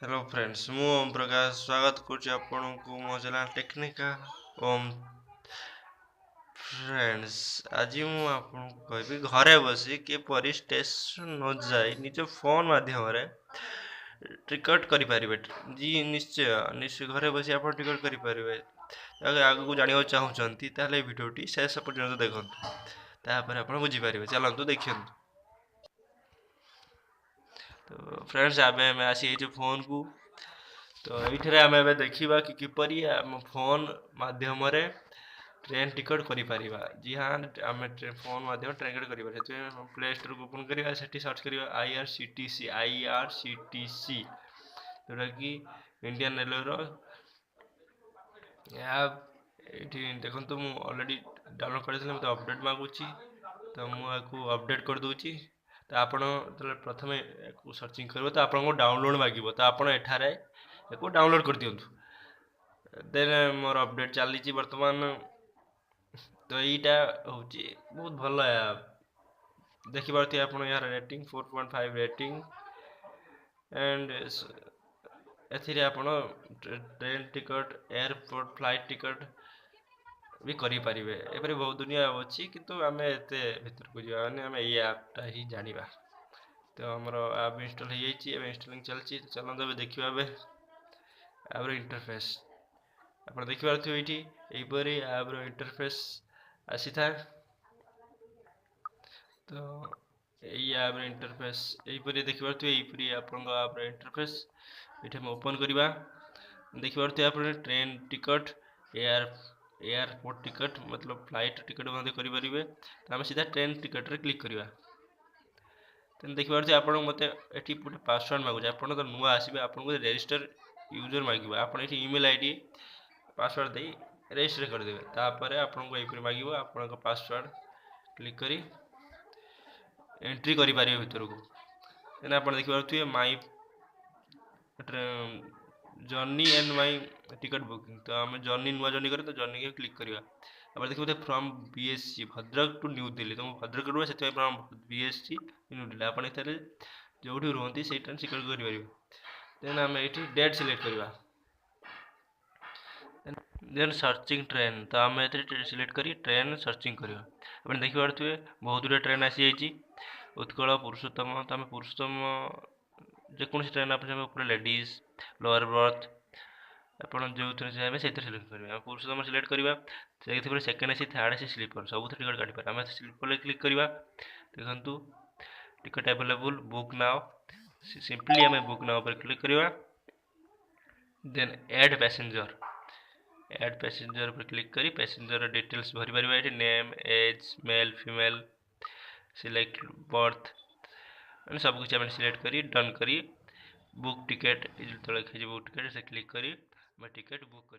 Hello friends मु ओम प्रकाश स्वागत करुच्ची आपको मो चैनल टेक्निका ओम फ्रेंड्स आज मु आपको कहबी घरे बसी किपरि स्टेशन न जाई निज फोन माध्यम रे टिकट करि परिबे जी निश्चय निश्चय घरे बसी आप टिकट करि परिबे अगर आगु जानिबा चाहुचंती ताले वीडियोटी शेष पर्यंत देखंतु तापर आपण बुझी परिबे चलंतु देखियंतु। तो फ्रेंड्स आबे मैं आसी एइ फोन को तो ये आम ए देखा कि किपरि आम फोन माध्यम ट्रेन टिकट कर जी हाँ आम फोन माध्यम ट्रेन टिकट कर प्ले स्टोर को ओपन करवा से सर्च कर IRCTC जोटा कि इंडियन रेलवे ये देखो मुझे ऑलरेडी डाउनलोड कर मत अपडेट मागुची तो मुझे अपडेट कर दूची तो आपण प्रथम सर्चिंग कर तो आपको डाउनलोड मांगे तो आप डाउनलोड कर दिंतु देन मोर अपडेट चली बर्तमान तो यहीटा हूँ बहुत भल ऐप देखिए आप यार रेटिंग 4.5 रेटिंग एंड एथिरे आपण train ticket airport flight ticket भी करें एपरी बहुत दुनिया अच्छी किंतु आम एत भर को जाने आम ये ऐपटा ही जाना तो आमर ऐप इनस्टॉल हो जाए इनस्टॉलिंग चलती चलते देखा ऐप्र इंटरफेस आप देखिपे ये यहीपरि ऐप्र इंटरफेस आसी था तो यही ऐप्र इंटरफेस यहीपरि देखिपे यहीपरि आप इंटरफेस ये ओपन करवा देखिपे आप train ticket air airport ticket मतलब फ्लाइट टिकट करें तो आम सीधा ट्रेन टिकट रे क्लिक करवा तो देखिए आप मत ये गोटे पासवर्ड मांगे आप तो नुआ आसवे आपको रेजिस्टर यूजर मांगे आप इमेल आईडी पासवर्ड दे रेजिस्टर करदे तापर आपको ये मांगे आप पासवर्ड क्लिक करी एंट्री करें भर को देन आप देखिए my journey and my ticket booking तो आम जर्नी नुआ जर्नी करें तो जर्नी के क्लिक करवा अब देखिए from BSC Bhadrak to New Delhi तो भद्रक रुहे से फ्रॉम BSC न्यू दिल्ली आप जो रुहति से टिकट कर देन आम ये डेट सिलेक्ट करवा देन सर्चिंग ट्रेन तो आम ए सिलेक्ट करी ट्रेन सर्चिंग करवा आप देखिपे बहुत गुड ट्रेन आसी जाइए उत्कल पुरुषोत्तम तो आम पुरुषोत्तम जेको ट्रेन आप लेडीज लोअर बर्थ आप जो चाहिए से सिलेक्ट करेंगे पुरुषोत्तम सिलेक्ट करवा से सेकेंड आसी थर्ड आसी स्लीपर सब टिकट काटि पारे आम स्लीपर क्लिक करवा देखु ticket available book now simply आम बुक नाउ पर क्लिक करवा देन ऐड पैसेंजर पर क्लिक करी पैसेंजर डिटेल्स भरी पारिबा ये name age male female select berth सब कुछ आम सिलेक्ट करी डन करी बुक टिकेट जो लिखाई बुक टिकेट से क्लिक करी टिकेट बुक कर